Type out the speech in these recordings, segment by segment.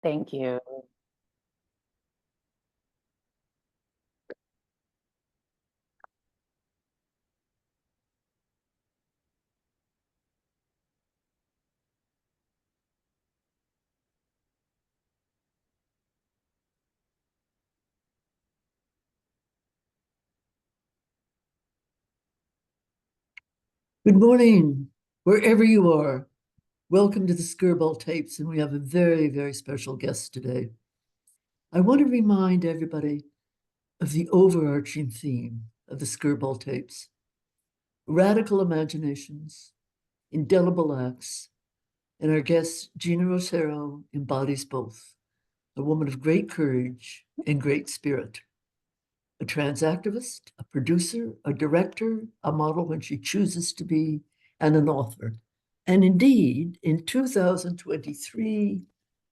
Thank you. Good morning, wherever you are. Welcome to the Skirball tapes, and we have a very, very special guest today. I want to remind everybody of the overarching theme of the Skirball tapes: radical imaginations, indelible acts, and our guest, Geena Rocero, embodies both. A woman of great courage and great spirit. A trans activist, a producer, a director, a model when she chooses to be, and an author. And indeed, in 2023,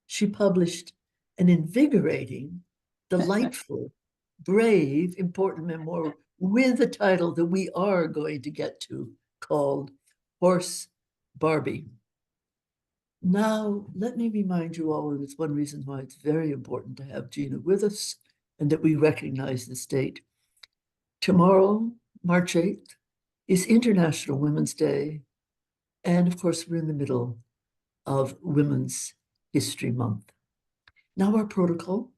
she published an invigorating, delightful, brave, important memoir with a title that we are going to get to called HORSE BARBIE. Now, let me remind you all, and it's one reason why it's very important to have Geena with us and that we recognize this date. Tomorrow, March 8th, is International Women's Day. And of course, we're in the middle of Women's History Month. Now, our protocol,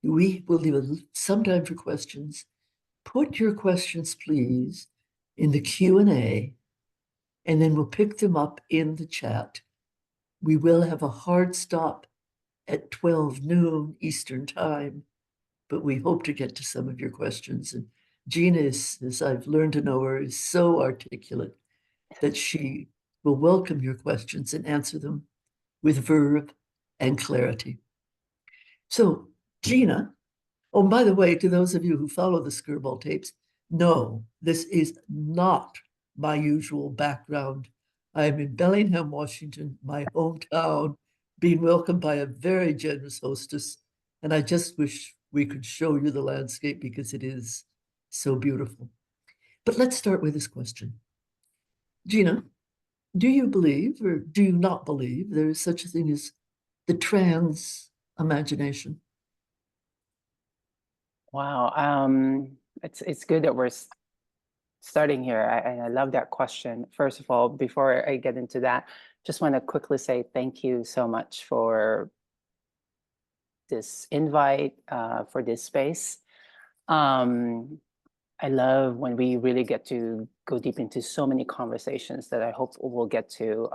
we will leave some time for questions. Put your questions, please, in the Q&A, and then we'll pick them up in the chat. We will have a hard stop at 12 noon Eastern Time, but we hope to get to some of your questions. And Geena is, as I've learned to know her, is so articulate that she will welcome your questions and answer them with verve and clarity. So, Geena, oh, by the way, to those of you who follow the Skirball tapes, no, this is not my usual background. I'm in Bellingham, Washington, my hometown, being welcomed by a very generous hostess. And I just wish we could show you the landscape because it is so beautiful. But let's start with this question. Geena, do you believe or do you not believe there is such a thing as the trans imagination? Wow. It's good that we're starting here. I love that question. First of all, before I get into that, just want to quickly say thank you so much for this invite, for this space. I love when we really get to go deep into so many conversations that I hope we'll get to,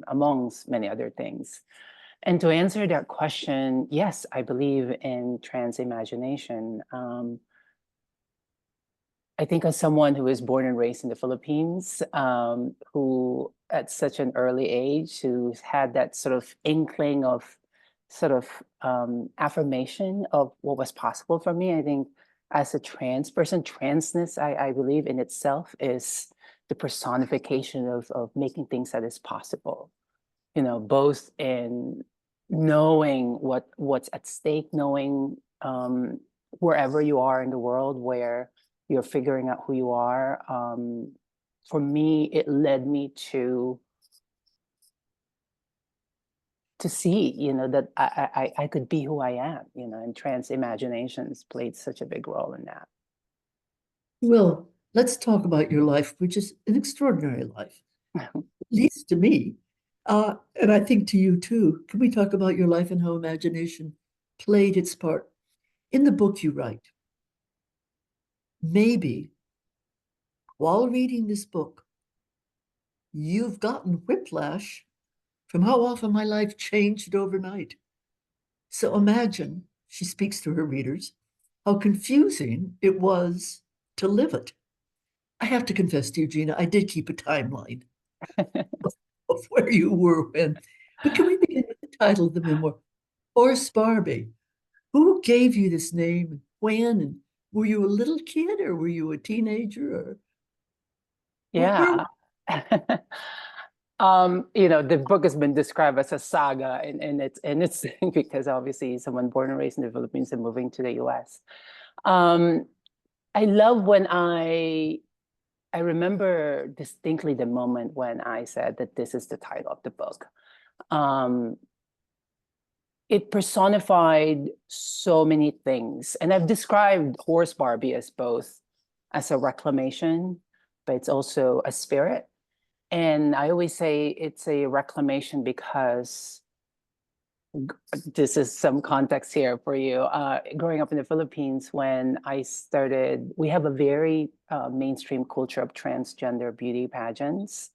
amongst many other things. And to answer that question, yes, I believe in trans imagination. I think as someone who was born and raised in the Philippines, who at such an early age, who's had that sort of inkling of sort of affirmation of what was possible for me, I think as a trans person, transness, I believe in itself is the personification of making things that is possible, you know, both in knowing what's at stake, knowing wherever you are in the world where you're figuring out who you are. For me, it led me to see, you know, that I could be who I am, you know, and trans imaginations played such a big role in that. Well, let's talk about your life, which is an extraordinary life, at least to me. And I think to you too. Can we talk about your life and how imagination played its part? In the book you write, maybe while reading this book, you've gotten whiplash from how often my life changed overnight. So imagine, she speaks to her readers, how confusing it was to live it. I have to confess to you, Geena, I did keep a timeline of where you were when. But can we begin with the title of the memoir, Horse Barbie? Who gave you this name? When? And were you a little kid or were you a teenager? Or Yeah. You know, the book has been described as a saga, and it's because obviously someone born and raised in the Philippines and moving to the US. Um, I love when I remember distinctly the moment when I said that this is the title of the book. it personified so many things. And I've described Horse Barbie as both as a reclamation, but it's also a spirit. And I always say it's a reclamation because this is some context here for you. Growing up in the Philippines, when I started, we have a very mainstream culture of transgender beauty pageants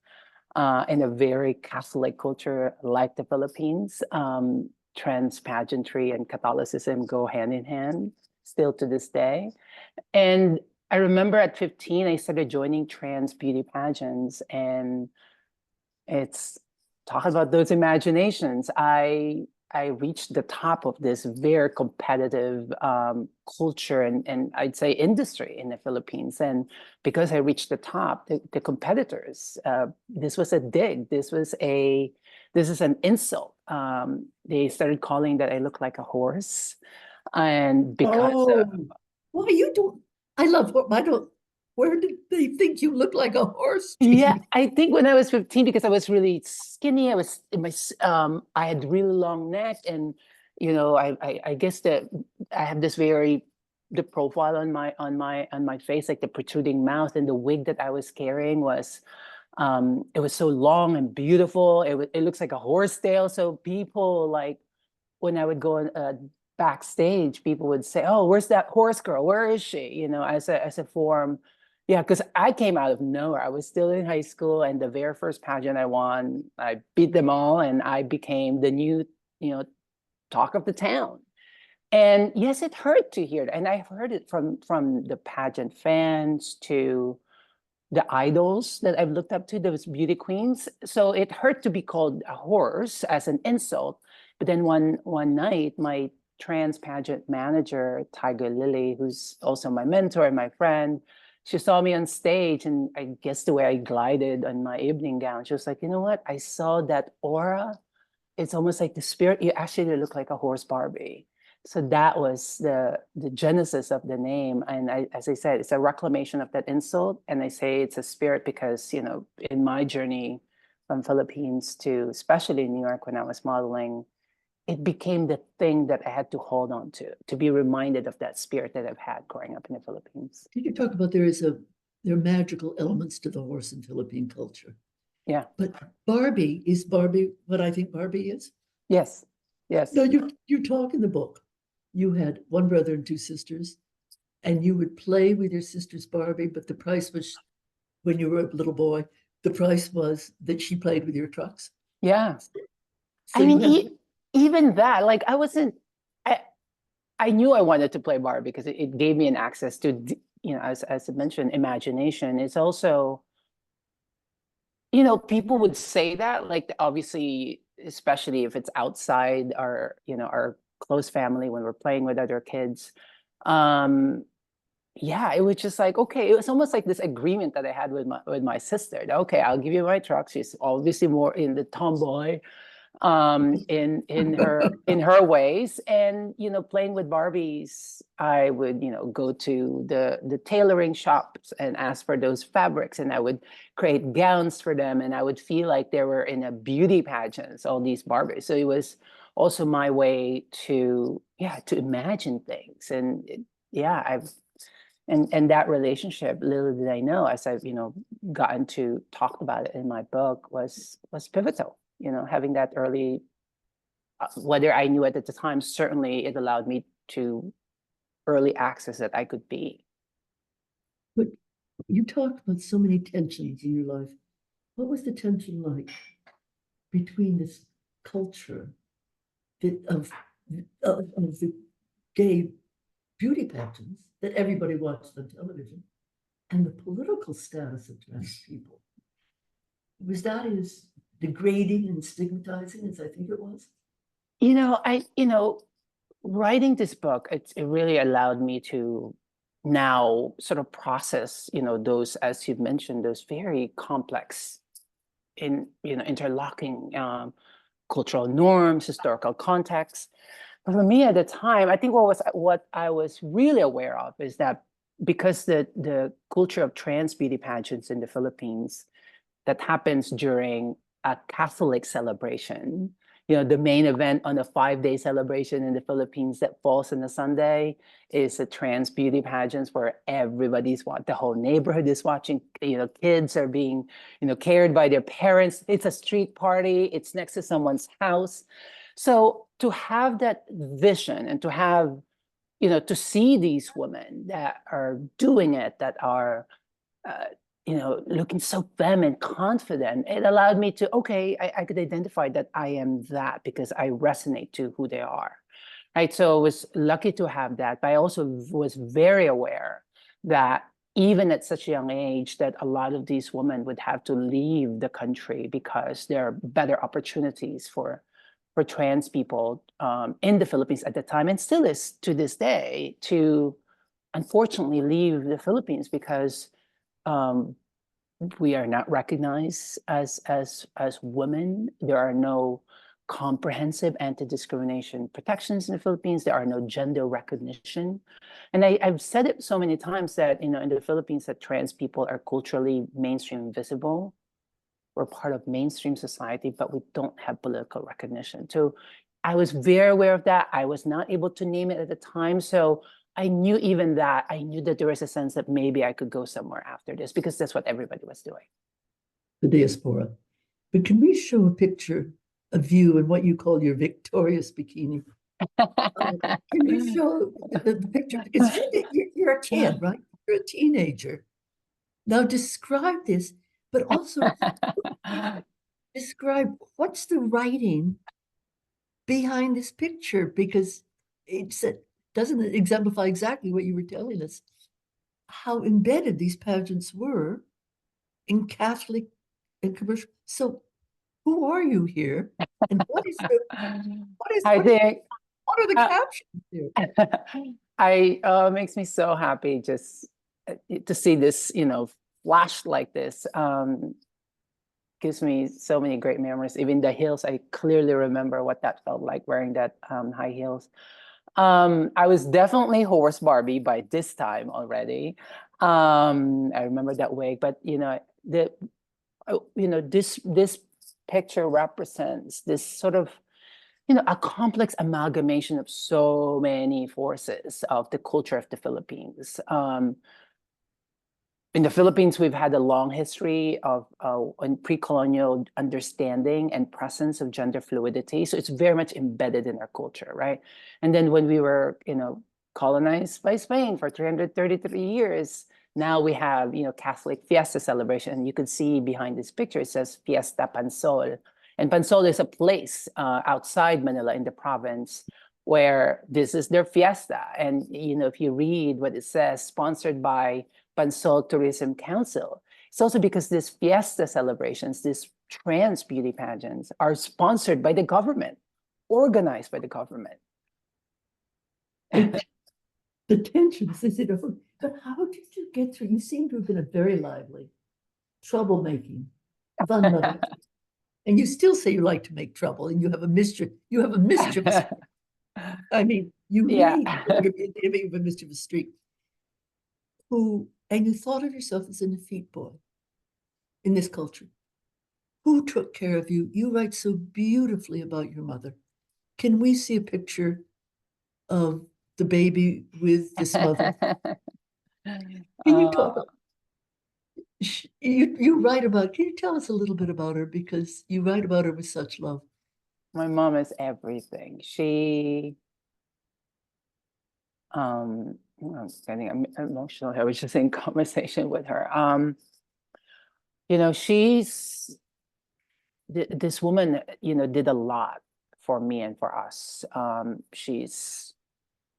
and a very Catholic culture like the Philippines. Trans pageantry and Catholicism go hand in hand still to this day. And I remember at 15, I started joining trans beauty pageants, and it's talk about those imaginations. I reached the top of this very competitive culture and I'd say industry in the Philippines. And because I reached the top, the competitors, this was a dig. This is an insult. They started calling that I look like a horse, and because why you don't? I love. I don't. Where did they think you look like a horse, yeah, Gene? I think when I was 15, because I was really skinny, I was in my I had really long neck, and I guess that I have this very the profile on my face, like the protruding mouth, and the wig that I was carrying was it was so long and beautiful. It looks like a horse tail. So people like when I would go backstage, people would say, "Oh, where's that horse girl? Where is she?" As a form. Yeah, because I came out of nowhere. I was still in high school, and the very first pageant I won, I beat them all, and I became the new, talk of the town. And yes, it hurt to hear that, and I heard it from the pageant fans to the idols that I've looked up to, those beauty queens. So it hurt to be called a horse as an insult. But then one night, my trans pageant manager, Tiger Lily, who's also my mentor and my friend, she saw me on stage, and I guess the way I glided on my evening gown, she was like, "You know what? I saw that aura. It's almost like the spirit. You actually look like a horse Barbie." So that was the genesis of the name. And as I said, it's a reclamation of that insult. And I say it's a spirit because, in my journey from Philippines to especially New York when I was modeling, it became the thing that I had to hold on to be reminded of that spirit that I've had growing up in the Philippines. Did you talk about there are magical elements to the horse in Philippine culture? Yeah. But Barbie, is Barbie what I think Barbie is? Yes. Yes. No, you talk in the book. You had one brother and two sisters, and you would play with your sister's Barbie, but the price was, when you were a little boy, the price was that she played with your trucks. Yeah. So I you mean, have even that, like I knew I wanted to play Barbie because it gave me an access to, as I mentioned, imagination. It's also, people would say that, like, obviously, especially if it's outside our close family when we're playing with other kids. Um, yeah, it was just like, okay, it was almost like this agreement that I had with my sister. Okay, I'll give you my truck. She's obviously more in the tomboy in her ways, and playing with Barbies, I would go to the tailoring shops and ask for those fabrics, and I would create gowns for them, and I would feel like they were in a beauty pageant, all these Barbies. So it was also my way to imagine things. And yeah, and that relationship, little did I know, as I've gotten to talk about it in my book, was pivotal. Having that early, whether I knew it at the time, certainly it allowed me to early access that I could be. But you talked about so many tensions in your life. What was the tension like between this culture of the gay beauty pageants that everybody watched on television and the political status of trans people? Was that as degrading and stigmatizing as I think it was? Writing this book, it really allowed me to now sort of process, those, as you've mentioned, those very complex interlocking cultural norms, historical contexts. But for me at the time, I think what I was really aware of is that because the culture of trans beauty pageants in the Philippines that happens during a Catholic celebration. You know, the main event on a 5-day celebration in the Philippines that falls on a Sunday is a trans beauty pageant where everybody's watching, the whole neighborhood is watching, you know, kids are being, you know, cared by their parents. It's a street party, it's next to someone's house. So to have that vision and to have, you know, to see these women that are doing it, that are uh, you know, looking so femme and confident, it allowed me to, okay, I could identify that I am that because I resonate to who they are, right? So I was lucky to have that, but I also was very aware that even at such a young age, that a lot of these women would have to leave the country because there are better opportunities for trans people in the Philippines at the time, and still is to this day, to unfortunately leave the Philippines because um, we are not recognized as women. There are no comprehensive anti-discrimination protections in the Philippines. There are no gender recognition. And I've said it so many times that, you know, in the Philippines, that trans people are culturally mainstream visible. We're part of mainstream society, but we don't have political recognition. So I was very aware of that. I was not able to name it at the time. So I knew even that, I knew that there was a sense that maybe I could go somewhere after this because that's what everybody was doing. The diaspora. But can we show a picture of you in what you call your victorious bikini? Can you show the picture? Because you're a kid, right? You're a teenager. Now describe this, but also describe what's the writing behind this picture, because doesn't it exemplify exactly what you were telling us, how embedded these pageants were in Catholic and commercial. So who are you here? And I think what are the captions here? I makes me so happy just to see this, you know, flash like this. Gives me so many great memories. Even the heels, I clearly remember what that felt like wearing that high heels. I was definitely horse Barbie by this time already. I remember that wig, but you know, this picture represents this sort of, you know, a complex amalgamation of so many forces of the culture of the Philippines. In the Philippines, we've had a long history of pre-colonial understanding and presence of gender fluidity. So it's very much embedded in our culture, right? And then when we were, you know, colonized by Spain for 333 years, now we have, you know, Catholic fiesta celebration. And you can see behind this picture, it says Fiesta Pansol. And Pansol is a place outside Manila in the province where this is their fiesta. And, you know, if you read what it says, sponsored by Pansol Tourism Council. It's also because these fiesta celebrations, these trans beauty pageants are sponsored by the government, organized by the government. The tensions, is it? But how did you get through? You seem to have been a very lively, troublemaking, fun-loving, and you still say you like to make trouble, and you have a mischievous. I mean, you really have a mischievous streak. And you thought of yourself as an effete boy in this culture. Who took care of you? You write so beautifully about your mother. Can we see a picture of the baby with this mother? Can you talk? You write about, can you tell us a little bit about her? Because you write about her with such love. My mom is everything. She, I'm getting emotional. I was just in conversation with her. You know, this woman, you know, did a lot for me and for us. She's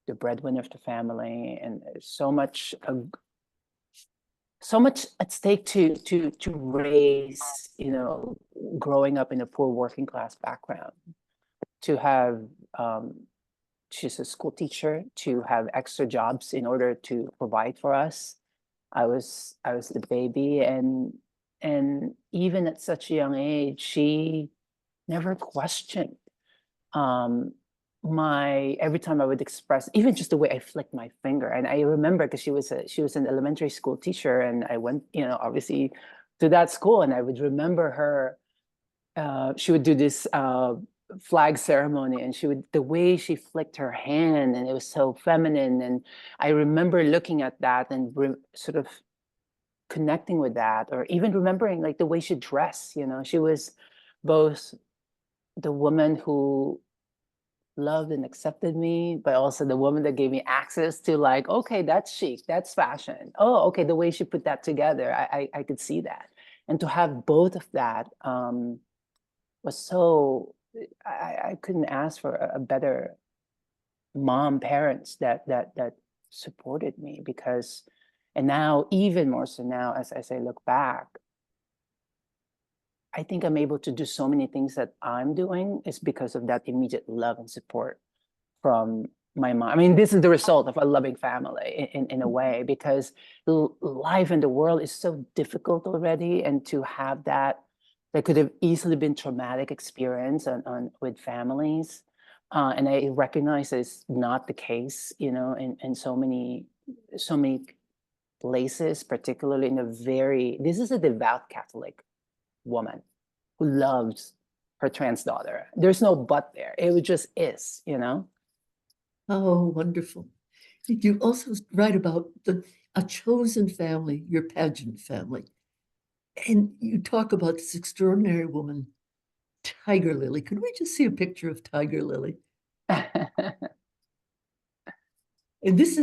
the breadwinner of the family, and there's so much at stake to raise, you know, growing up in a poor working class background, to have she's a school teacher, to have extra jobs in order to provide for us. I was the baby, and even at such a young age, she never questioned my every time I would express, even just the way I flicked my finger. And I remember because she was an elementary school teacher, and I went, you know, obviously to that school, and I would remember her she would do this flag ceremony, and the way she flicked her hand, and it was so feminine. And I remember looking at that and sort of connecting with that, or even remembering like the way she dressed. She was both the woman who loved and accepted me, but also the woman that gave me access to, like, okay, that's chic, that's fashion. Oh, okay, the way she put that together, I could see that. And to have both of that was so, I couldn't ask for a better parents that supported me. Because, and now even more so now, as I look back, I think I'm able to do so many things that I'm doing is because of that immediate love and support from my mom. I mean, this is the result of a loving family in a way, because life in the world is so difficult already, and to have that could have easily been traumatic experience with families. And I recognize it's not the case, in so many places, particularly in this is a devout Catholic woman who loves her trans daughter. There's no but there. It just is. Oh, wonderful. You also write about a chosen family, your pageant family. And you talk about this extraordinary woman, Tiger Lily. Could we just see a picture of Tiger Lily? And this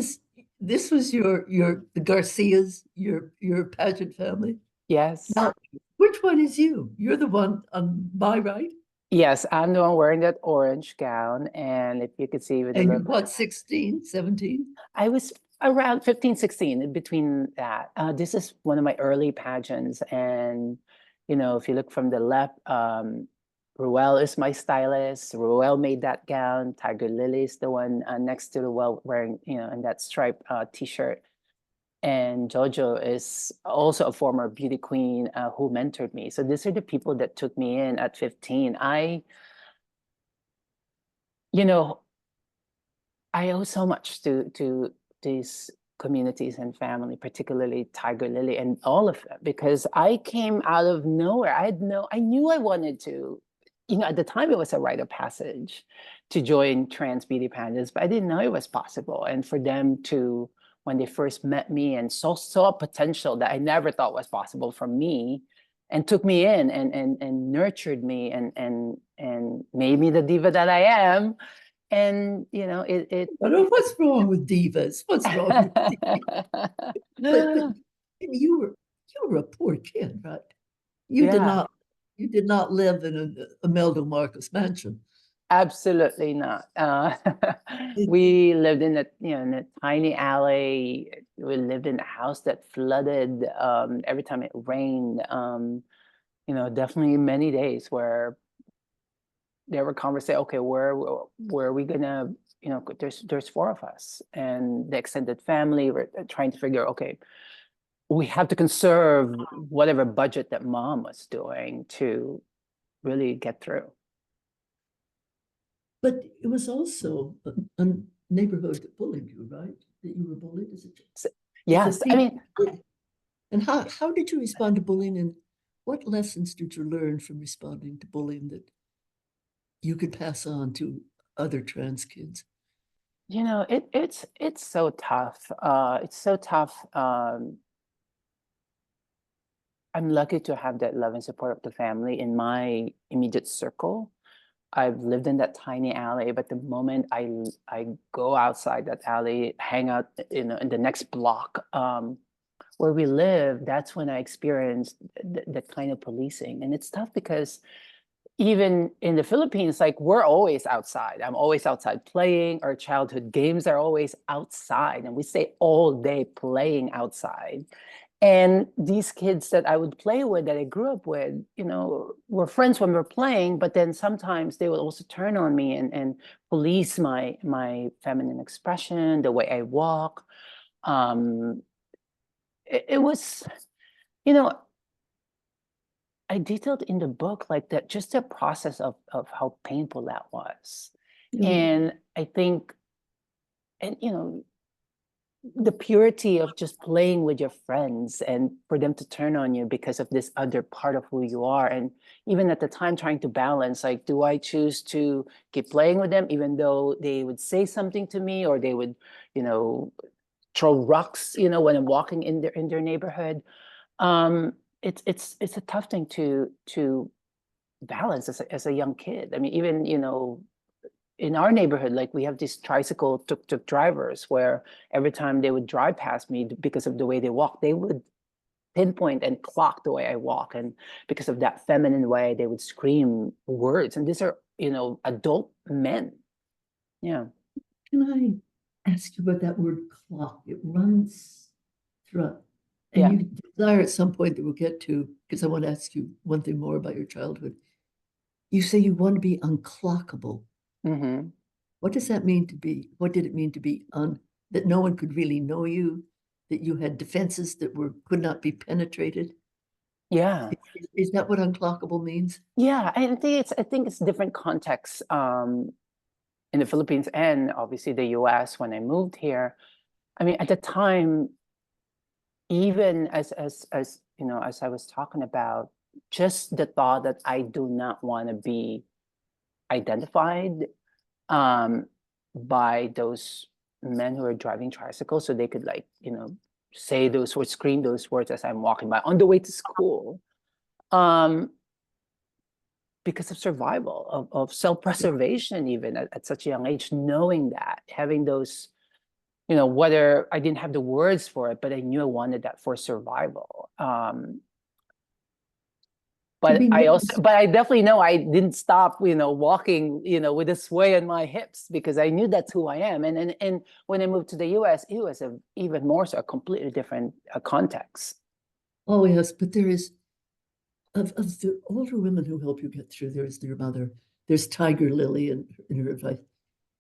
was the Garcias, your pageant family. Yes. Now, which one is you? You're the one on my right. Yes, I'm the one wearing that orange gown. And if you could see with the And you're look, what, 16, 17? I was around 15, 16, in between that. This is one of my early pageants. And, if you look from the left, Ruel is my stylist. Ruel made that gown. Tiger Lily is the one next to Ruel wearing, in that striped t-shirt. And Jojo is also a former beauty queen who mentored me. So these are the people that took me in at 15. You know, I owe so much to these communities and family, particularly Tiger Lily and all of them, because I came out of nowhere. I knew I wanted to, at the time it was a rite of passage to join trans beauty pageants, but I didn't know it was possible. And for them to, when they first met me and saw potential that I never thought was possible for me, and took me in and nurtured me and made me the diva that I am. And I don't know what's wrong with divas. What's wrong with divas? But you were a poor kid, right? You did yeah, not you did not live in a Imelda Marcos mansion. absolutely not. We lived in a tiny alley. We lived in a house that flooded every time it rained. Definitely many days where there were conversations. Okay, where are we gonna? There's four of us, and the extended family. We're trying to figure. Okay, we have to conserve whatever budget that mom was doing to really get through. But it was also a neighborhood that bullied you, right? That you were bullied as a child. So, Because yes, I people, mean, and how did you respond to bullying, and what lessons did you learn from responding to bullying that you could pass on to other trans kids? it's so tough. It's so tough. I'm lucky to have that love and support of the family in my immediate circle. I've lived in that tiny alley, but the moment I go outside that alley, hang out, in the next block, where we live, that's when I experienced that kind of policing. And it's tough because even in the Philippines, like, we're always outside. I'm always outside playing. Our childhood games are always outside, and we stay all day playing outside. And these kids that I would play with, that I grew up with, were friends when we were playing, but then sometimes they would also turn on me and police my feminine expression, the way I walk. Um, it was, you know, I detailed in the book like that, just the process of how painful that was. You know, And I think, and the purity of just playing with your friends and for them to turn on you because of this other part of who you are. And even at the time, trying to balance, like, do I choose to keep playing with them even though they would say something to me, or they would, you know, throw rocks, when I'm walking in their neighborhood. It's a tough thing to balance as a young kid. I mean, even, in our neighborhood, like, we have these tricycle tuk-tuk drivers where every time they would drive past me, because of the way they walk, they would pinpoint and clock the way I walk. And because of that feminine way, they would scream words. And these are, adult men. Yeah. Can I ask you about that word clock? It runs throughout. And Yeah. you desire at some point that we'll get to, because I want to ask you one thing more about your childhood. You say you want to be unclockable. Mm-hmm. What does that mean to be? What did it mean to be that no one could really know you, that you had defenses that could not be penetrated? Yeah. Is that what unclockable means? Yeah. I think it's different contexts in the Philippines and obviously the US when I moved here. I mean, at the time, even as I was talking about, just the thought that I do not want to be identified um by those men who are driving tricycles, so they could, like, say those words, scream those words as I'm walking by on the way to school, um because of survival, of self-preservation, even at such a young age, knowing that, having those, whether I didn't have the words for it, but I knew I wanted that for survival. To But be I definitely know I didn't stop, walking, with a sway on my hips, because I knew that's who I am. And when I moved to the US, it was even more so a completely different context. oh yes, but there is of the older women who help you get through, there is your mother. There's Tiger Lily in her advice,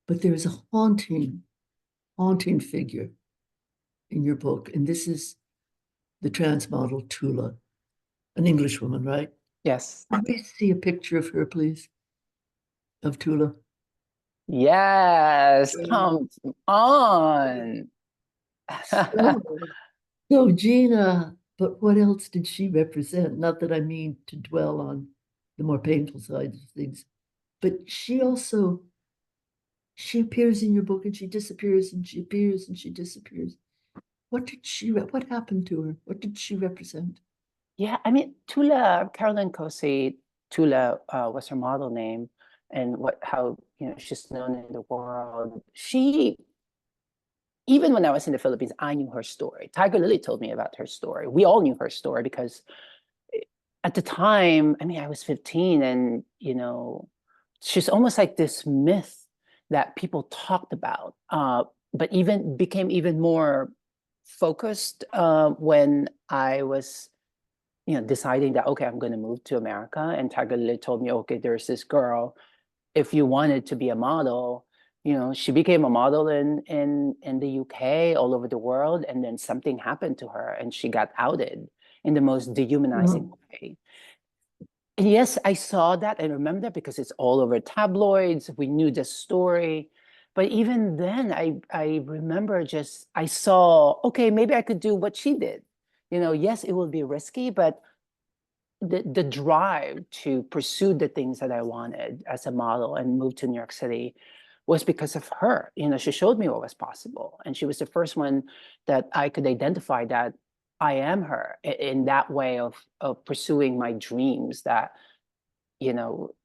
but there is a haunting figure in your book, and this is the trans model Tula, an English woman, right? Yes. Let me see a picture of her, please, of Tula. Yes. Come on. So, so Geena, but what else did she represent? Not that I mean to dwell on the more painful sides of things, but she appears in your book and she disappears and she appears and she disappears. What happened to her? What did she represent? Yeah, I mean, Tula, Caroline Cossey, Tula was her model name, and how, she's known in the world. Even when I was in the Philippines, I knew her story. Tiger Lily told me about her story. We all knew her story because at the time, I mean, I was 15, and, she's almost like this myth that people talked about, but even became even more focused when I was, deciding that, okay, I'm going to move to America. And Tiger Lily told me, okay, there's this girl. If you wanted to be a model, she became a model in the UK, all over the world, and then something happened to her, and she got outed in the most dehumanizing Oh, way. And yes, I saw that. I remember that because it's all over tabloids. We knew the story. But even then, I remember, just I saw, okay, maybe I could do what she did. Yes, it will be risky, but the drive to pursue the things that I wanted as a model and move to New York City was because of her. She showed me what was possible. And she was the first one that I could identify that I am her in that way of pursuing my dreams that, you know,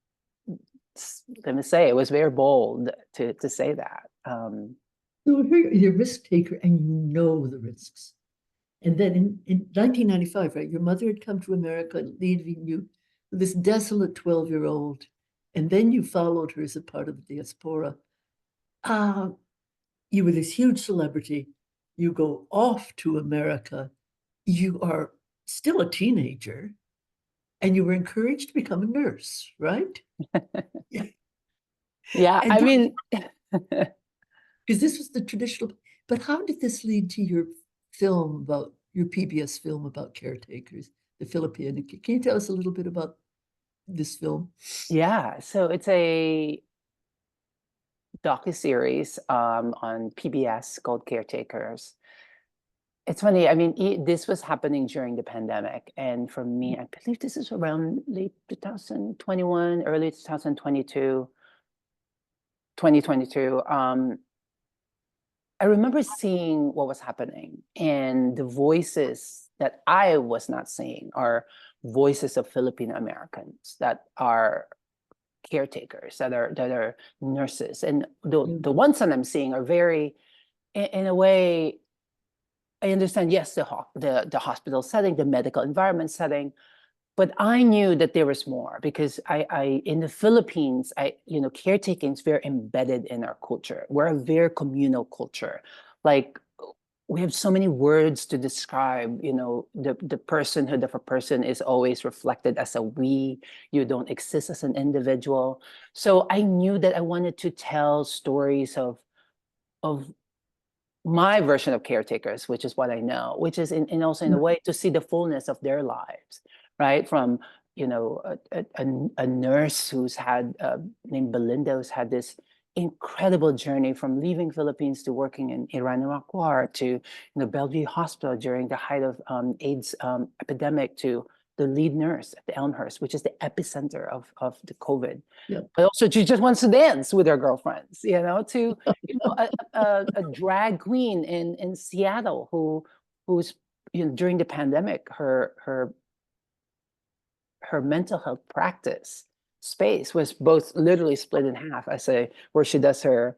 let me say, it was very bold to say that. so here you're a risk taker and you know the risks. And then in 1995, right, your mother had come to America, leaving you with this desolate 12-year-old, and then you followed her as a part of the diaspora. Uh, you were this huge celebrity. You go off to America. You are still a teenager, and you were encouraged to become a nurse, right? Yeah. Yeah, And I mean, because this was the traditional, but how did this lead to your film about your PBS film about caretakers, the Filipina? Can you tell us a little bit about this film? yeah, so it's a docuseries on PBS called Caretakers. It's funny. I mean, this was happening during the pandemic. And for me, I believe this is around late 2021, early 2022, 2022. I remember seeing what was happening, and the voices that I was not seeing are voices of Filipino Americans that are caretakers, that are nurses. And the ones that I'm seeing are very, in a way, I understand, yes, the hospital setting, the medical environment setting, but I knew that there was more because I in the Philippines, caretaking is very embedded in our culture. We're a very communal culture. Like we have so many words to describe, the personhood of a person is always reflected as a we. You don't exist as an individual. So I knew that I wanted to tell stories of my version of caretakers, which is what I know, which is in also in a way to see the fullness of their lives, right? From a nurse who's had named Belinda, who's had this incredible journey from leaving Philippines to working in Iran Iraq War to Bellevue Hospital during the height of AIDS epidemic to the lead nurse at the Elmhurst, which is the epicenter of the COVID. Yeah. But also she just wants to dance with her girlfriends, to a drag queen in Seattle who's during the pandemic her mental health practice space was both literally split in half. I say where she does her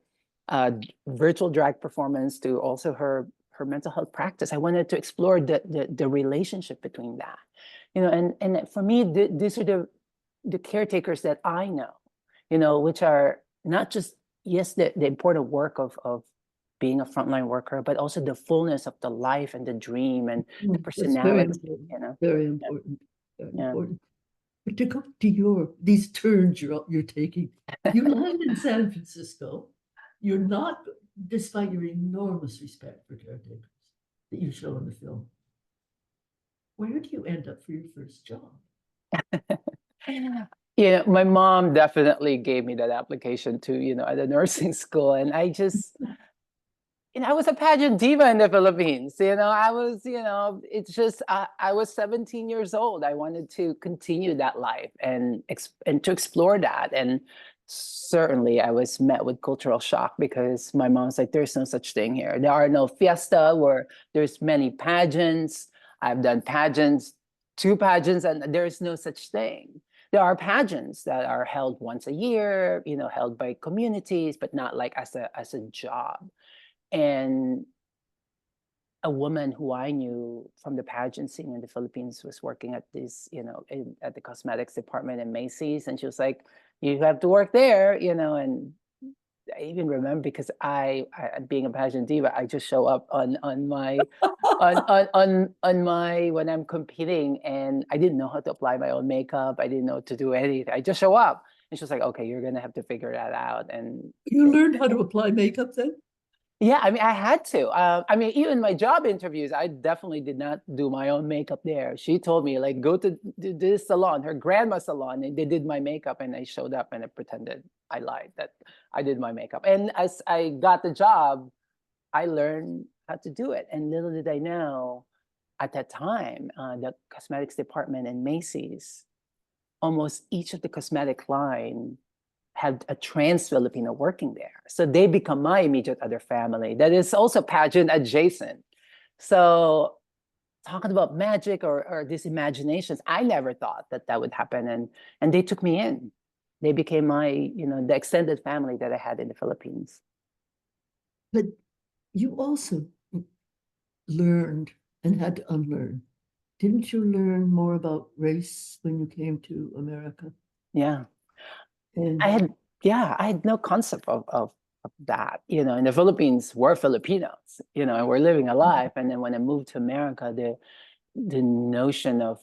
virtual drag performance to also her mental health practice. I wanted to explore the relationship between that, and for me these are the caretakers that I know, which are not just, yes, the important work of being a frontline worker, but also the fullness of the life and the dream and the That's very personality, important. Very important. Very Yeah. important. But to go to these turns you're taking, you land in San Francisco. You're not, despite your enormous respect for caretakers that you show in the film. Where do you end up for your first job? Yeah, my mom definitely gave me that application to, at a nursing school. And I just, I was a pageant diva in the Philippines. I was, it's just, I was 17 years old. I wanted to continue that life and to explore that. And certainly I was met with cultural shock because my mom's like, there's no such thing here. There are no fiesta where there's many pageants. I've done pageants, two pageants, and there's no such thing. There are pageants that are held once a year, held by communities, but not like as a job. And a woman who I knew from the pageant scene in the Philippines was working at this, at the cosmetics department in Macy's. And she was like, you have to work there, and I even remember because I being a pageant diva, I just show up on my on my when I'm competing, and I didn't know how to apply my own makeup. I didn't know what to do anything. I just show up, and she was like, "Okay, you're gonna have to figure that out." And You learned how to apply makeup then? yeah, I mean, I had to. I mean, even my job interviews, I definitely did not do my own makeup there. She told me, like, go to this salon, her grandma's salon, and they did my makeup, and I showed up and I pretended I lied that I did my makeup. And as I got the job, I learned how to do it. And little did I know, at that time, the cosmetics department in Macy's, almost each of the cosmetic line had a trans Filipino working there. So they become my immediate other family. That is also pageant adjacent. So talking about magic or these imaginations, I never thought that that would happen. And they took me in. They became my, the extended family that I had in the Philippines. But you also learned and had to unlearn. Didn't you learn more about race when you came to America? Yeah. And I had no concept of that. In the Philippines, we're Filipinos, and we're living a life. And then when I moved to America, the notion of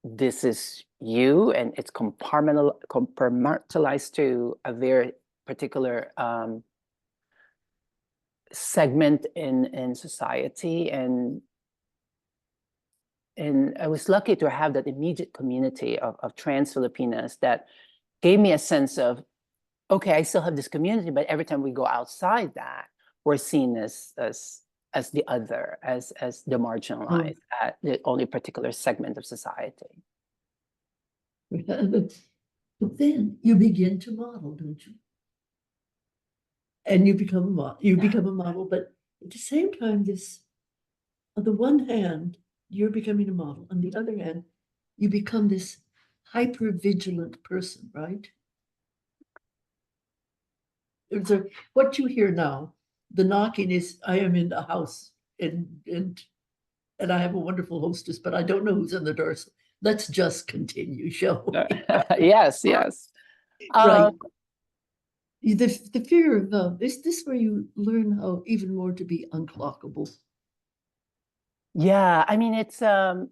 this is you and it's compartmentalized to a very particular segment in society. And I was lucky to have that immediate community of trans Filipinas that gave me a sense of, okay, I still have this community, but every time we go outside that, we're seen as as the other, as the marginalized, at the only particular segment of society. But then you begin to model, don't you? And you become a model. You become a model, but at the same time, this, on the one hand, you're becoming a model. On the other hand, you become this hyper vigilant person, right? So what you hear now, the knocking is, I am in the house, and I have a wonderful hostess, but I don't know who's in the door. So let's just continue, shall we? Yes, yes. Right. The fear of is this where you learn how even more to be unclockable? Yeah, I mean, it's I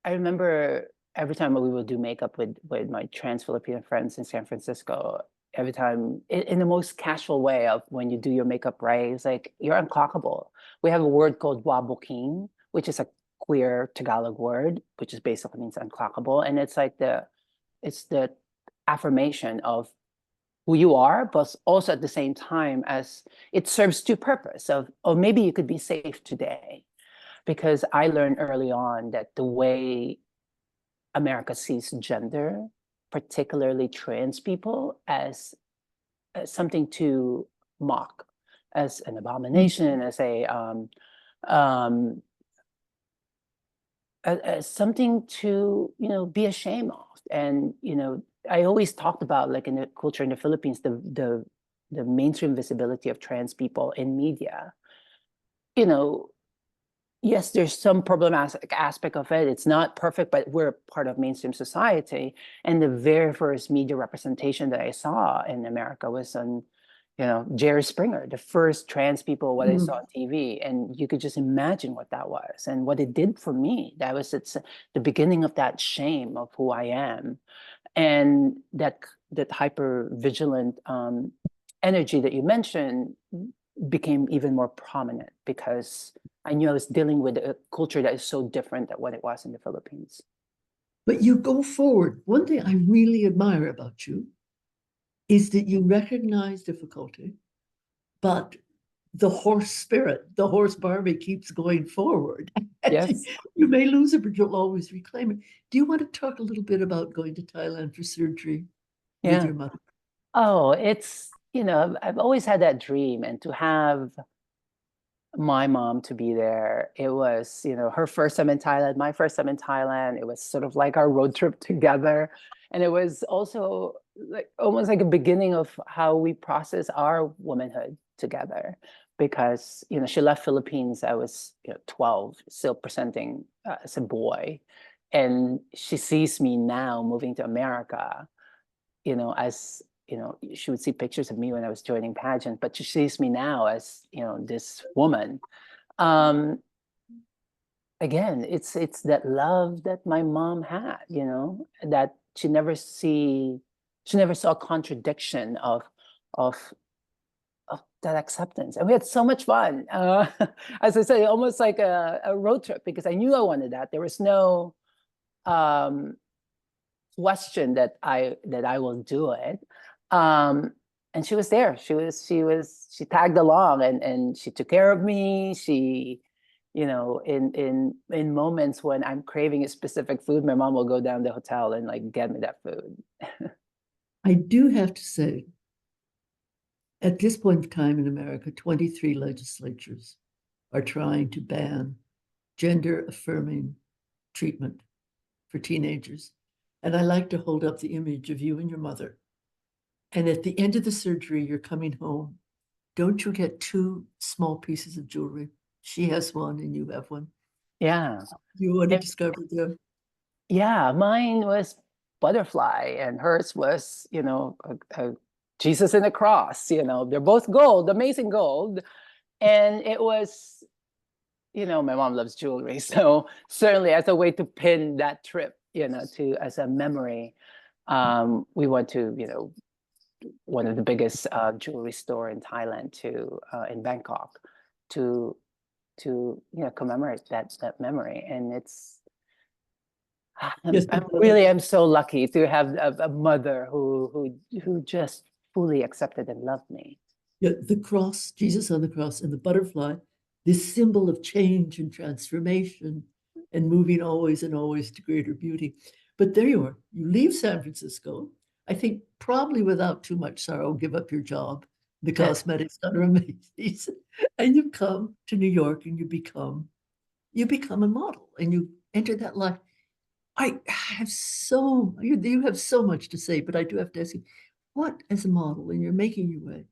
remember every time we would do makeup with my trans Filipino friends in San Francisco, every time in the most casual way of when you do your makeup right, it's like you're unclockable. We have a word called wabuking, which is a queer Tagalog word, which is basically means unclockable. And it's like it's the affirmation of who you are, but also at the same time as it serves two purpose of, oh, maybe you could be safe today. Because I learned early on that the way America sees gender, particularly trans people, as something to mock, as an abomination, as a um, as something to be ashamed of. And I always talked about, like, in the culture in the Philippines, the mainstream visibility of trans people in media. Yes, there's some problematic aspect of it. It's not perfect, but we're part of mainstream society. And the very first media representation that I saw in America was on, Jerry Springer, the first trans people, what I saw on TV. And you could just imagine what that was and what it did for me. It's the beginning of that shame of who I am. And that hyper vigilant energy that you mentioned became even more prominent because I knew I was dealing with a culture that is so different than what it was in the Philippines. But you go forward. One thing I really admire about you is that you recognize difficulty, but the horse spirit, the horse Barbie keeps going forward. Yes. You may lose it, but you'll always reclaim it. Do you want to talk a little bit about going to Thailand for surgery with Yeah. your mother? Oh, I've always had that dream, and to have my mom to be there, it was, her first time in Thailand, my first time in Thailand. It was sort of like our road trip together. And it was also like almost like a beginning of how we process our womanhood together. Because, she left Philippines, I was, 12, still presenting as a boy. And she sees me now moving to America, as she would see pictures of me when I was joining pageant, but she sees me now as, this woman. Um, Again, it's that love that my mom had, that she never saw a contradiction of of that acceptance. And we had so much fun. As I said, almost like a road trip because I knew I wanted that. There was no um question that I will do it. Um, and she was there. She tagged along and she took care of me. She, in moments when I'm craving a specific food, my mom will go down the hotel and like get me that food. I do have to say, at this point in time in America, 23 legislatures are trying to ban gender affirming treatment for teenagers. And I like to hold up the image of you and your mother. And at the end of the surgery, you're coming home. Don't you get two small pieces of jewelry? She has one and you have one. Yeah. You want to It- discover them? yeah, mine was butterfly and hers was, a Jesus and a cross, they're both gold, amazing gold. And it was, my mom loves jewelry. So certainly as a way to pin that trip, to as a memory, we went to, one of the biggest jewelry store in Thailand in Bangkok to commemorate that memory. And it's Yes, I'm so lucky to have a mother who just fully accepted and loved me. yeah, the cross, Jesus on the cross, and the butterfly this symbol of change and transformation and moving always and always to greater beauty. But there you are. You leave San Francisco, I think probably without too much sorrow, give up your job, the cosmetics under Macy's, and you come to New York and you become a model and you enter that life. I have you have so much to say, but I do have to ask you, what as a model, and you're making your way,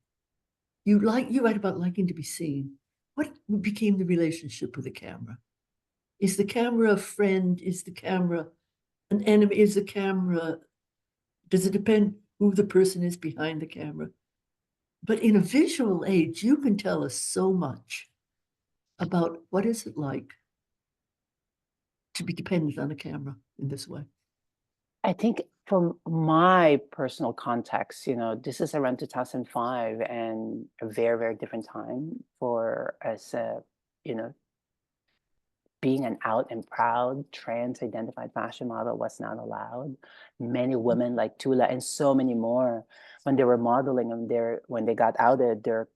you write about liking to be seen. What became the relationship with the camera? Is the camera a friend? Is the camera an enemy? Is the camera, does it depend who the person is behind the camera? But in a visual age, you can tell us so much about what is it like to be dependent on a camera in this way. I think from my personal context, this is around 2005 and a very, very different time for us, being an out and proud trans-identified fashion model was not allowed. Many women like Tula and so many more, when they were modeling and when they got outed, at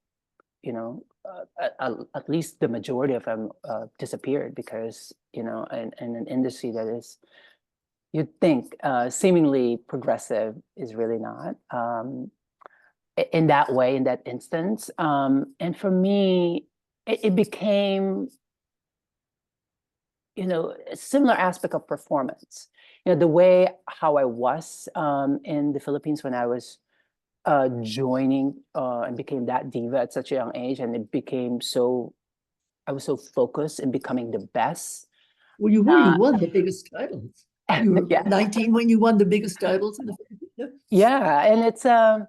least the majority of them disappeared because, in an industry that is, you'd think, seemingly progressive is really not in that way, in that instance. And for me, it became, a similar aspect of performance. The way how I was in the Philippines when I was joining and became that diva at such a young age, and I was so focused in becoming the best. Well, you won the biggest titles. You were Yeah. 19 when you won the biggest titles in the Philippines. Yeah, and it's I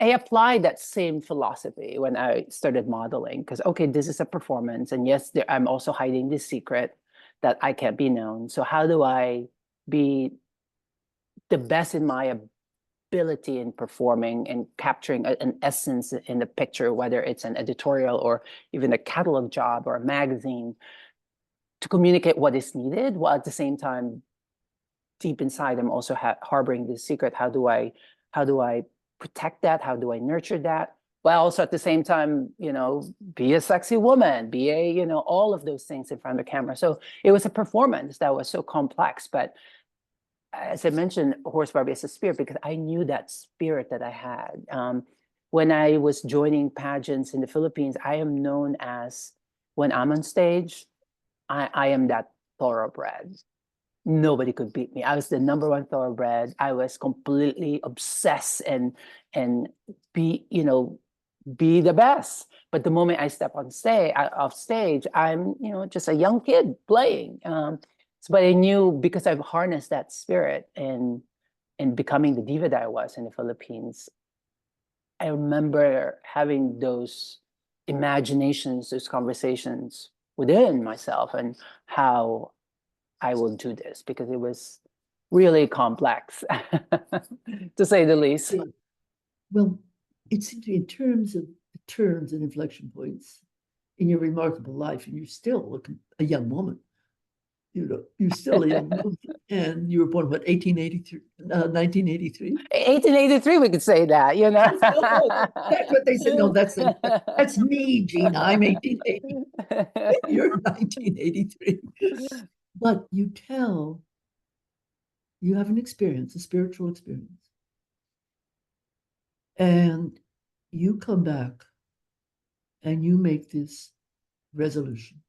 applied that same philosophy when I started modeling, because okay, this is a performance, and yes, I'm also hiding this secret that I can't be known. So how do I be the best in my ability in performing and capturing an essence in the picture, whether it's an editorial or even a catalog job or a magazine, to communicate what is needed, while at the same time, deep inside, I'm also harboring this secret. How do I protect that? How do I nurture that? But also at the same time, be a sexy woman, be a, all of those things in front of the camera. So it was a performance that was so complex. But as I mentioned, Horse Barbie as a spirit, because I knew that spirit that I had. When I was joining pageants in the Philippines, I am known as, when I'm on stage, I am that thoroughbred. Nobody could beat me. I was the #1 thoroughbred. I was completely obsessed and be, be the best. But the moment I step on off stage, I'm, just a young kid playing. But I knew, because I've harnessed that spirit and becoming the diva that I was in the Philippines, I remember having those imaginations, those conversations within myself, and how I will do this, because it was really complex, to say the least. Well, it's in terms of the turns and inflection points in your remarkable life, and you're still a young woman. You're still a young woman, and you were born, what, 1883, 1983? 1883, we could say that, That's what they said. No, that's me, Geena. I'm 1880. You're 1983. But you have an experience, a spiritual experience. And you come back and you make this resolution.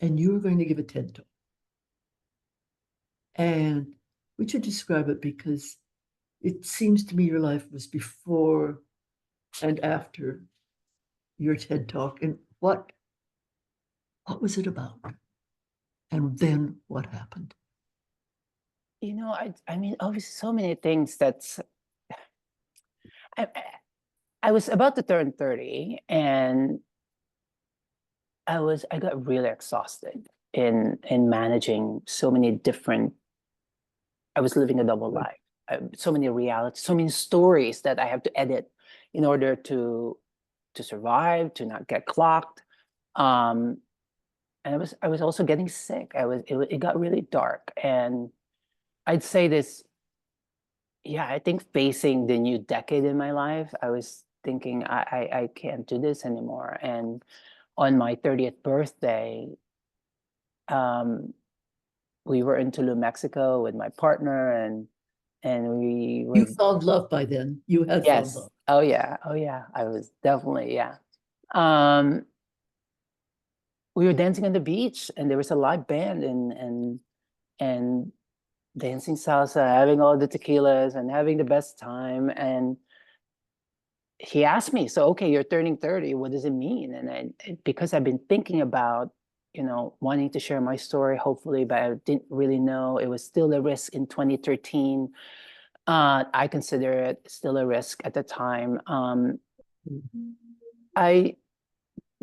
And you're going to give a TED Talk. And we should describe it, because it seems to me your life was before and after your TED Talk. And what was it about? And then what happened? I mean, obviously, so many things. I was about to turn 30, and I got really exhausted in managing so many different. I was living a double life, so many realities, so many stories that I have to edit in order to survive, to not get clocked. And I was also getting sick. It got really dark, and I'd say this. Yeah, I think facing the new decade in my life, I was thinking I can't do this anymore. And on my 30th birthday, we were in Tulum, Mexico with my partner, and we You were, found love by then. You had found yes. love. Oh yeah. Oh yeah. I was definitely, yeah. Um, we were dancing on the beach and there was a live band and dancing salsa, having all the tequilas and having the best time. And he asked me, so, okay, you're turning 30, what does it mean? Because I've been thinking about, wanting to share my story, hopefully, but I didn't really know. It was still a risk in 2013. I consider it still a risk at the time. I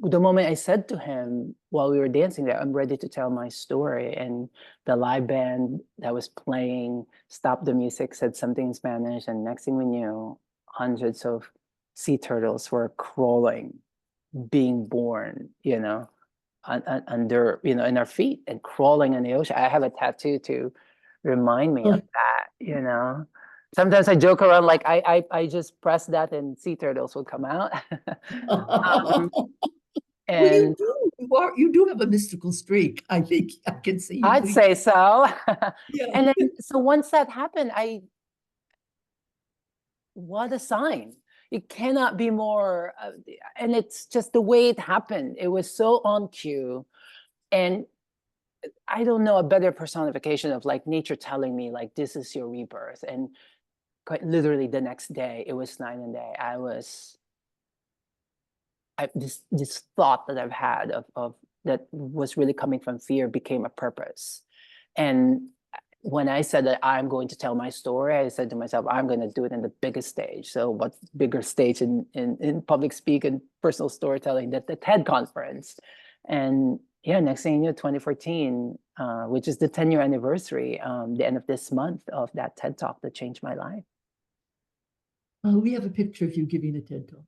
the moment I said to him while we were dancing there, I'm ready to tell my story. And the live band that was playing stopped the music, said something in Spanish. And next thing we knew, hundreds of sea turtles were crawling, being born, under, in our feet and crawling in the ocean. I have a tattoo to remind me of that. Sometimes I joke around like I just press that and sea turtles will come out. um, Well, you and do. You do have a mystical streak. I think I can see you I'd doing. say so. Yeah. And then, so once that happened, what a sign. It cannot be more, and it's just the way it happened. It was so on cue. And I don't know a better personification of like nature telling me, like, this is your rebirth. And quite literally the next day, it was night and day. This thought that I've had of that was really coming from fear became a purpose. And when I said that I'm going to tell my story, I said to myself, I'm going to do it in the biggest stage. So what bigger stage in public speak and personal storytelling than the TED conference? And yeah, next thing you know, 2014, which is the 10-year anniversary, the end of this month of that TED Talk that changed my life. We have a picture of you giving a TED talk.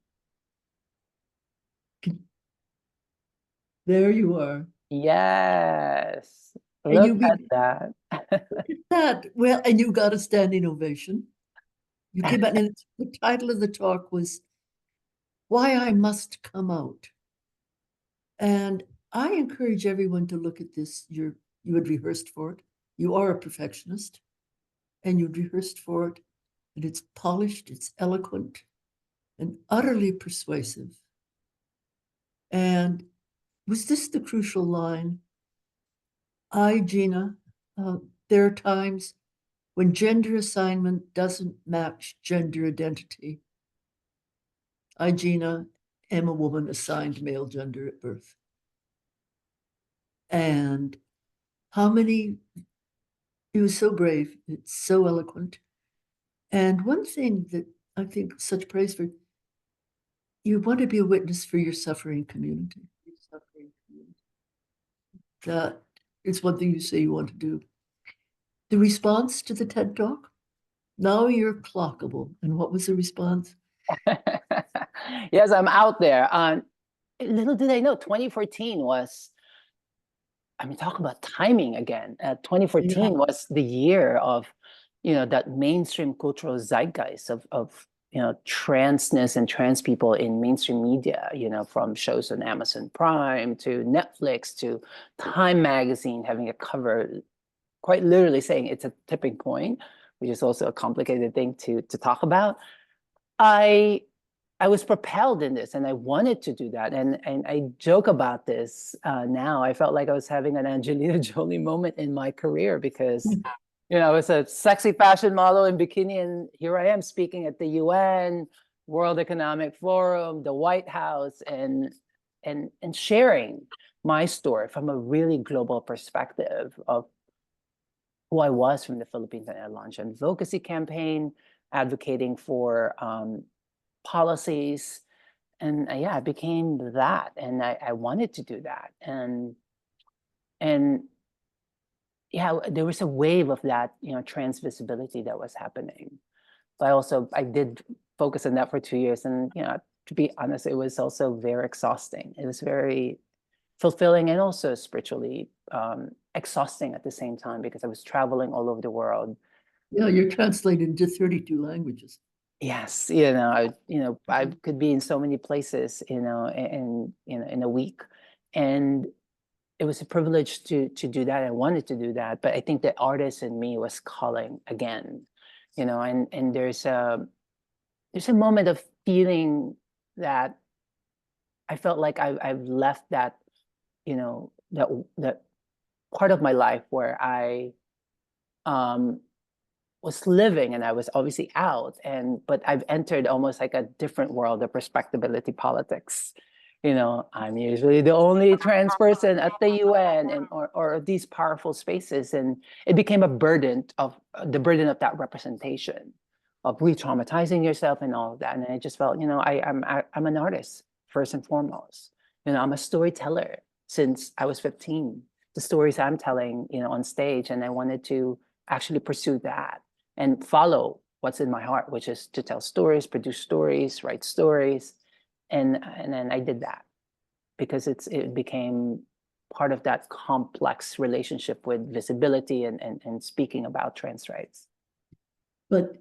There you are. Yes. And Look you at that. did that. Well, and you got a standing ovation. You came out, and the title of the talk was Why I Must Come Out. And I encourage everyone to look at this. You had rehearsed for it. You are a perfectionist, and you'd rehearsed for it. And it's polished, it's eloquent, and utterly persuasive. And was this the crucial line? Geena, there are times when gender assignment doesn't match gender identity. Geena, am a woman assigned male gender at birth. And how many, it was so brave, it's so eloquent. And one thing that I think such praise for, you want to be a witness for your suffering community. That is one thing you say you want to do. The response to the TED Talk? Now you're clockable. And what was the response? Yes, I'm out there. Little did I know, 2014 was, I mean, talk about timing again. Yeah. 2014 was the year of, that mainstream cultural zeitgeist of, transness and trans people in mainstream media, from shows on Amazon Prime to Netflix to Time Magazine having a cover, quite literally saying it's a tipping point, which is also a complicated thing to talk about. I I was propelled in this and I wanted to do that. And I joke about this now. I felt like I was having an Angelina Jolie moment in my career because, I was a sexy fashion model in bikini, and here I am speaking at the UN, World Economic Forum, the White House, and sharing my story from a really global perspective of who I was from the Philippines. And I launched an advocacy campaign advocating for policies. And yeah, I became that. And I wanted to do that. And yeah, there was a wave of that, trans visibility that was happening. But I did focus on that for 2 years. And, to be honest, it was also very exhausting. It was very fulfilling and also spiritually exhausting at the same time because I was traveling all over the world. Yeah, you're translated into 32 languages. Yes, I could be in so many places, in a week. And it was a privilege to do that. I wanted to do that, but I think the artist in me was calling again, and there's a moment of feeling that I felt like I've left that, that part of my life where I um was living, and I was obviously out, but I've entered almost like a different world of respectability politics. I'm usually the only trans person at the UN or these powerful spaces, and it became a burden of the burden of that representation of re-traumatizing yourself and all of that. And I just felt, I'm an artist first and foremost. I'm a storyteller since I was 15. The stories I'm telling, on stage, and I wanted to actually pursue that and follow what's in my heart, which is to tell stories, produce stories, write stories. And then I did that because it became part of that complex relationship with visibility and speaking about trans rights. But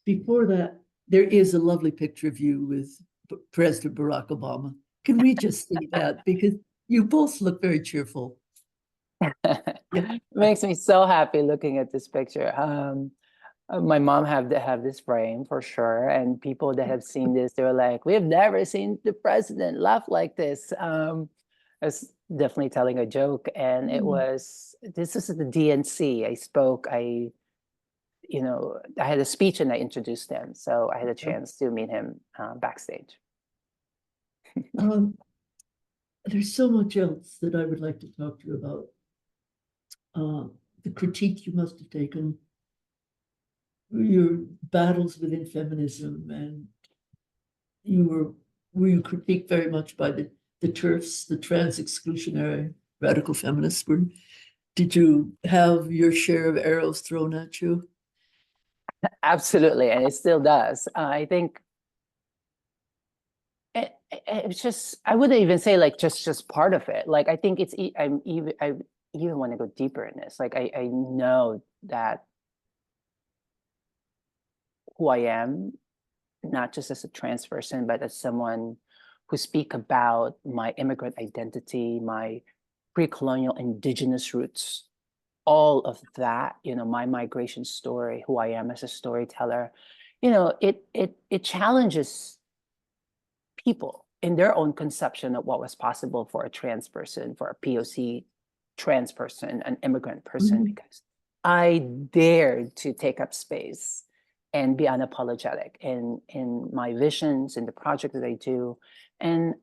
before that, there is a lovely picture of you with President Barack Obama. Can we just see that? Because you both look very cheerful. Yeah. It makes me so happy looking at this picture. My mom have this frame for sure, and people that have seen this, they were like, "We've never seen the president laugh like this." I was definitely telling a joke, and this is the DNC. I had a speech and I introduced him, so I had a chance to meet him backstage. Um, there's so much else that I would like to talk to you about. The critique you must have taken, your battles within feminism, and were you critiqued very much by the TERFs, the trans exclusionary radical feminists? Did you have your share of arrows thrown at you? Absolutely, and it still does. I think it's just, I wouldn't even say like just part of it. Like I think I even want to go deeper in this. Like I know that who I am, not just as a trans person, but as someone who speak about my immigrant identity, my pre-colonial indigenous roots, all of that, my migration story, who I am as a storyteller, it challenges people in their own conception of what was possible for a trans person, for a POC trans person, an immigrant person, because I dared to take up space and be unapologetic in my visions, in the project that I do. And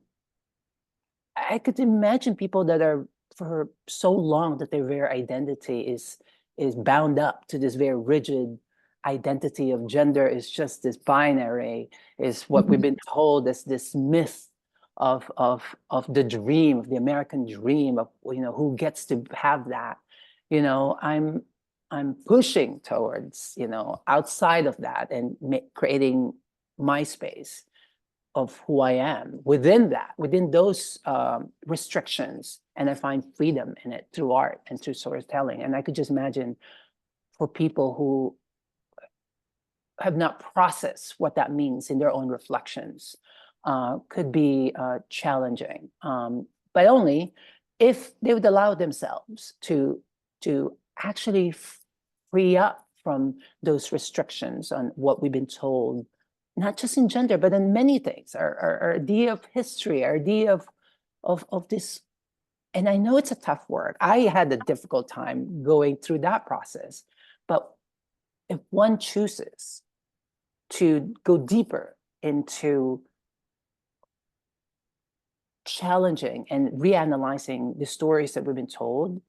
I could imagine people that are for so long that their very identity is bound up to this very rigid identity of gender, is just this binary, is what we've been told as this myth of the dream, of the American dream, of who gets to have that. I'm pushing towards outside of that and creating my space of who I am within that, within those restrictions. And I find freedom in it through art and through storytelling. And I could just imagine for people who have not processed what that means in their own reflections, could be challenging, but only if they would allow themselves to actually free up from those restrictions on what we've been told, not just in gender, but in many things, our idea of history, our idea of this. And I know it's a tough work. I had a difficult time going through that process. But if one chooses to go deeper into challenging and reanalyzing the stories that we've been told,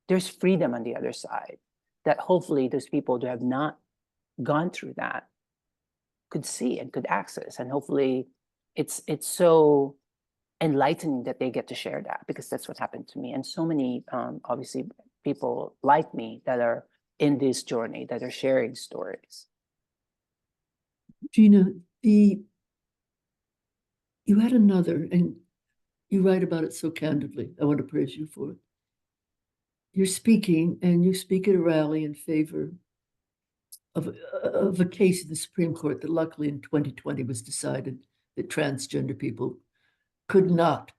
there's freedom on the other side that hopefully those people who have not gone through that could see and could access. And hopefully it's so enlightening that they get to share that, because that's what happened to me. And so many, obviously, people like me that are in this journey, that are sharing stories. Geena, you had another, and you write about it so candidly. I want to praise you for it. You're speaking, and you speak at a rally in favor of a case in the Supreme Court that luckily in 2020 was decided that transgender people could not.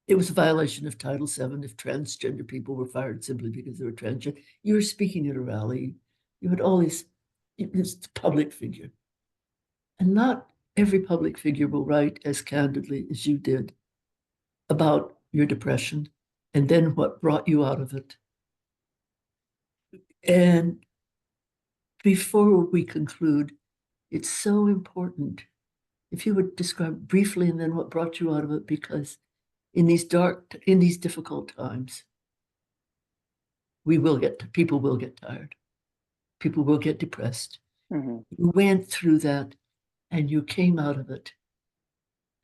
It was a violation of Title VII if transgender people were fired simply because they were transgender. You were speaking at a rally. You had all this public figure. And not every public figure will write as candidly as you did about your depression and then what brought you out of it. And before we conclude, it's so important if you would describe briefly and then what brought you out of it, because in these difficult times, people will get tired. People will get depressed. Mm-hmm. You went through that and you came out of it.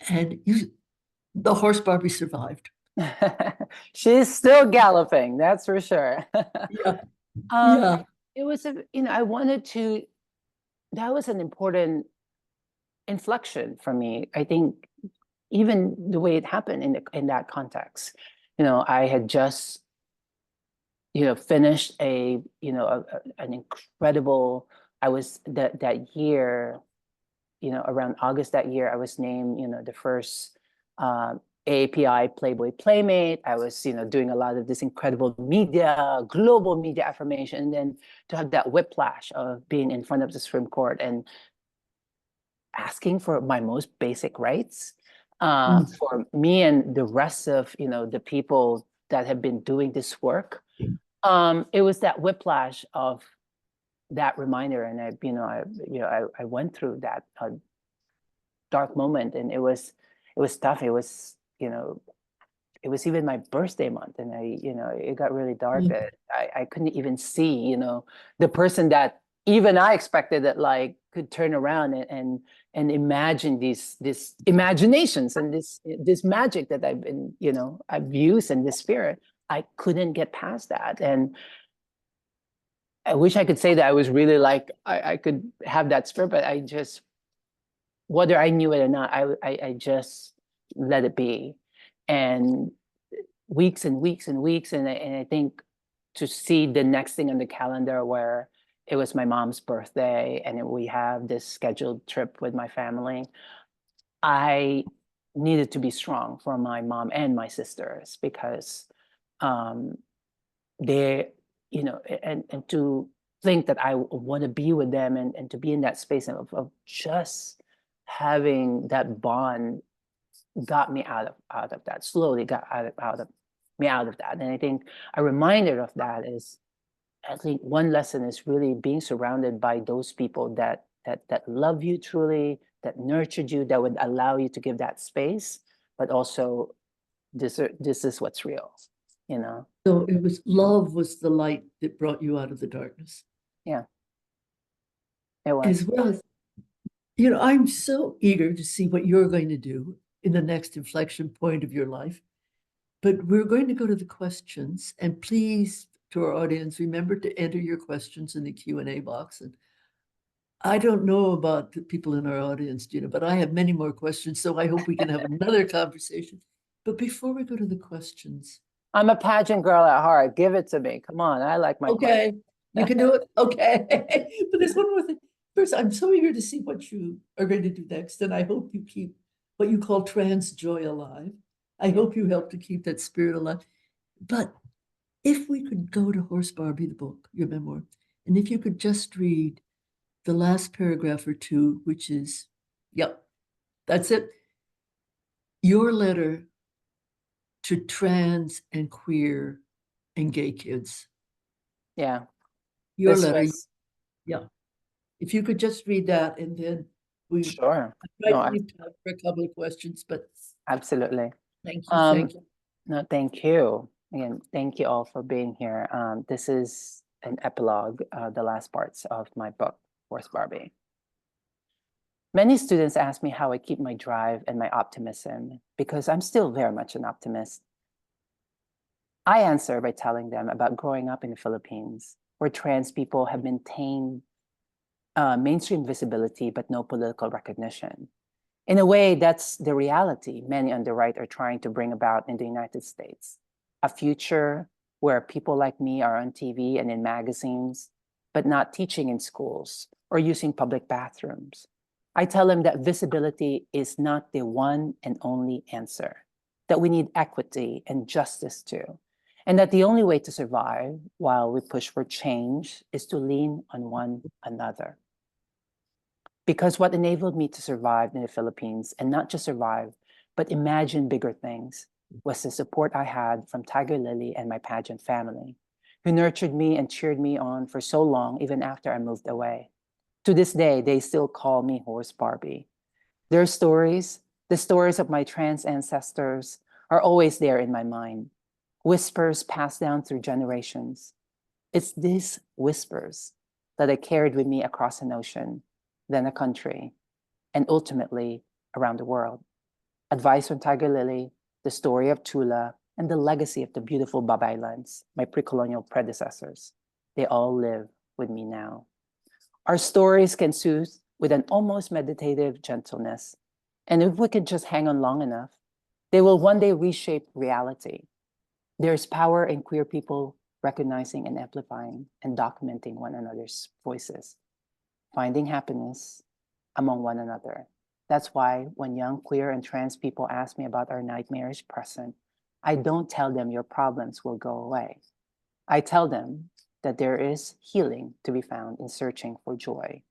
And the horse Barbie survived. She's still galloping, that's for sure. Yeah. Yeah. It was I wanted to, that was an important inflection for me. I think even the way it happened in that context, I had just, finished an incredible, I was that year, around August that year, I was named, the first AAPI Playboy Playmate. I was, doing a lot of this incredible media, global media affirmation, and then to have that whiplash of being in front of the Supreme Court and asking for my most basic rights for me and the rest of, the people that have been doing this work. It was that whiplash of that reminder, and I went through that dark moment, and it was tough. It was it was even my birthday month, and it got really dark that I couldn't even see the person that even I expected that like could turn around and imagine these imaginations and this magic that I've been I've used in this spirit. I couldn't get past that, and I wish I could say that I was really like I could have that spirit, but I just, whether I knew it or not, I just let it be. And weeks and weeks and weeks, and I think to see the next thing on the calendar where it was my mom's birthday and we have this scheduled trip with my family, I needed to be strong for my mom and my sisters because they, and to think that I want to be with them and to be in that space of just having that bond got me out of that, slowly got out of me out of that. And I think a reminder of that is, I think one lesson is really being surrounded by those people that love you truly, that nurtured you, that would allow you to give that space, but also this is what's real, So it was love was the light that brought you out of the darkness. Yeah, it was. As well as, I'm so eager to see what you're going to do in the next inflection point of your life. But we're going to go to the questions, and please, to our audience, remember to enter your questions in the Q&A box. And I don't know about the people in our audience, Geena, but I have many more questions, so I hope we can have another conversation. But before we go to the questions, I'm a pageant girl at heart. Give it to me. Come on, I like my okay, you can do it. Okay, but there's one more thing. First, I'm so eager to see what you are going to do next, and I hope you keep what you call trans joy alive. I hope you help to keep that spirit alive. But if we could go to Horse Barbie, the book, your memoir, and if you could just read the last paragraph or two, which is, yep, that's it. Your letter to trans and queer and gay kids. Yeah. Your letter. Yeah. If you could just read that, and then we sure. might leave time for a couple of questions, but absolutely. Thank you. Thank you. No, thank you. Again, thank you all for being here. This is an epilogue, the last parts of my book, Horse Barbie. Many students ask me how I keep my drive and my optimism, because I'm still very much an optimist. I answer by telling them about growing up in the Philippines, where trans people have maintained mainstream visibility but no political recognition. In a way, that's the reality many on the right are trying to bring about in the United States. A future where people like me are on TV and in magazines, but not teaching in schools or using public bathrooms. I tell them that visibility is not the one and only answer, that we need equity and justice too, and that the only way to survive while we push for change is to lean on one another. Because what enabled me to survive in the Philippines, and not just survive, but imagine bigger things, was the support I had from Tiger Lily and my pageant family, who nurtured me and cheered me on for so long, even after I moved away. To this day, they still call me Horse Barbie. Their stories, the stories of my trans ancestors, are always there in my mind. Whispers passed down through generations. It's these whispers that I carried with me across an ocean, then a country, and ultimately around the world. Advice from Tiger Lily, the story of Tula, and the legacy of the beautiful Babaylans, my pre-colonial predecessors. They all live with me now. Our stories can soothe with an almost meditative gentleness. And if we can just hang on long enough, they will one day reshape reality. There's power in queer people recognizing and amplifying and documenting one another's voices, finding happiness among one another. That's why when young queer and trans people ask me about our nightmarish present, I don't tell them your problems will go away. I tell them that there is healing to be found in searching for joy,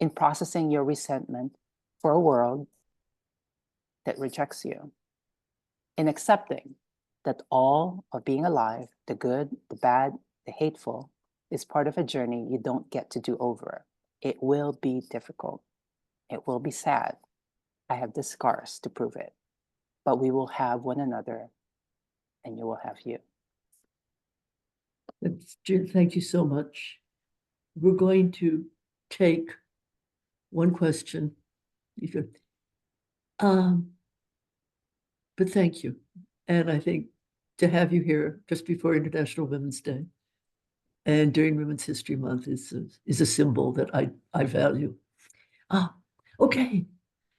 in processing your resentment for a world that rejects you, in accepting that all of being alive, the good, the bad, the hateful, is part of a journey you don't get to do over. It will be difficult. It will be sad. I have the scars to prove it, but we will have one another and you will have you. Thank you so much. We're going to take one question. But thank you. And I think to have you here just before International Women's Day and during Women's History Month is a symbol that I value. Okay.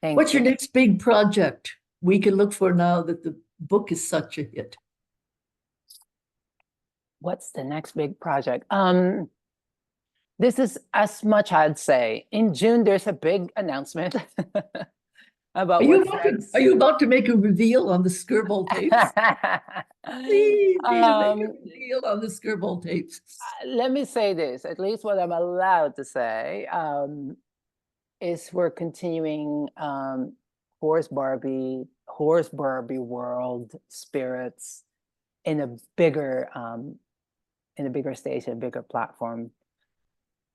What's your next big project we can look for now that the book is such a hit? What's the next big project? This is as much I'd say. In June, there's a big announcement about what's next. Are you about to make a reveal on the Skirball tapes? Please make a reveal on the Skirball tapes. Let me say this, at least what I'm allowed to say, is we're continuing Horse Barbie world spirits in a bigger stage, a bigger platform.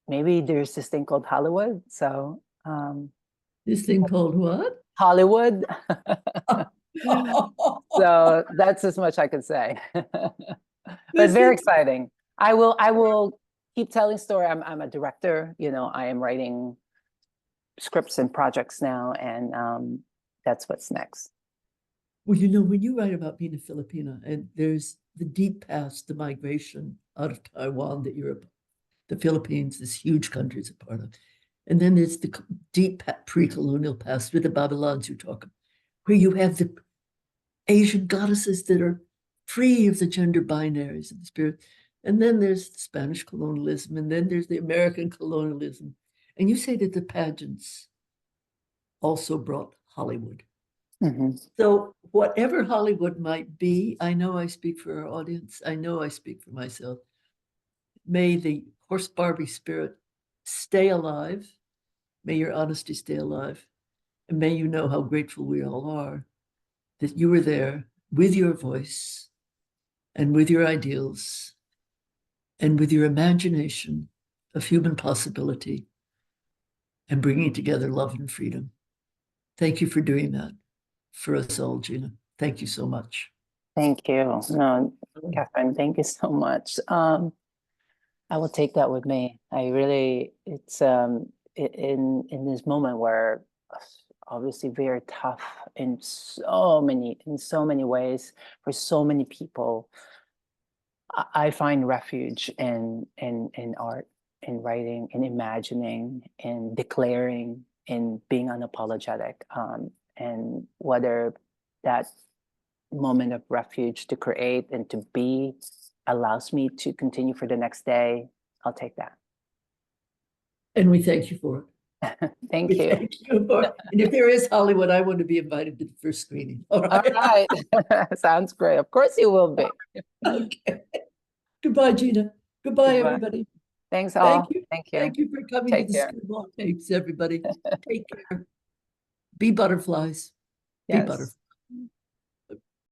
Maybe there's this thing called Hollywood. So this thing called what? Hollywood. So that's as much I can say. But it's very exciting. I will keep telling story. I'm a director. You know, I am writing scripts and projects now, and that's what's next. Well, you know, when you write about being a Filipina, and there's the deep past, the migration out of Taiwan that the Philippines, this huge country, is a part of. And then there's the deep pre-colonial past with the Babylons you talk, where you have the Asian goddesses that are free of the gender binaries of the spirit. And then there's the Spanish colonialism, and then there's the American colonialism. And you say that the pageants also brought Hollywood. Mm-hmm. So whatever Hollywood might be, I know I speak for our audience. I know I speak for myself. May the Horse Barbie spirit stay alive. May your honesty stay alive. And may you know how grateful we all are that you were there with your voice and with your ideals and with your imagination of human possibility and bringing together love and freedom. Thank you for doing that for us all, Geena. Thank you so much. Thank you. No, Catherine, thank you so much. I will take that with me. I really, it's in this moment where obviously very tough in so many ways for so many people. I find refuge in art, in writing, in imagining, in declaring, in being unapologetic. And whether that moment of refuge to create and to be allows me to continue for the next day, I'll take that. And we thank you for it. Thank We you. thank you for it. And if there is Hollywood, I want to be invited to the first screening. All All right. right. Sounds great. Of course you will be. Okay. Goodbye, Geena. Goodbye, Goodbye. everybody. Thanks Thank all. you. Thank you. Thank you for coming to Take the care. Skirball Tapes, everybody. Take care. Be butterflies. Be Yes. butterflies.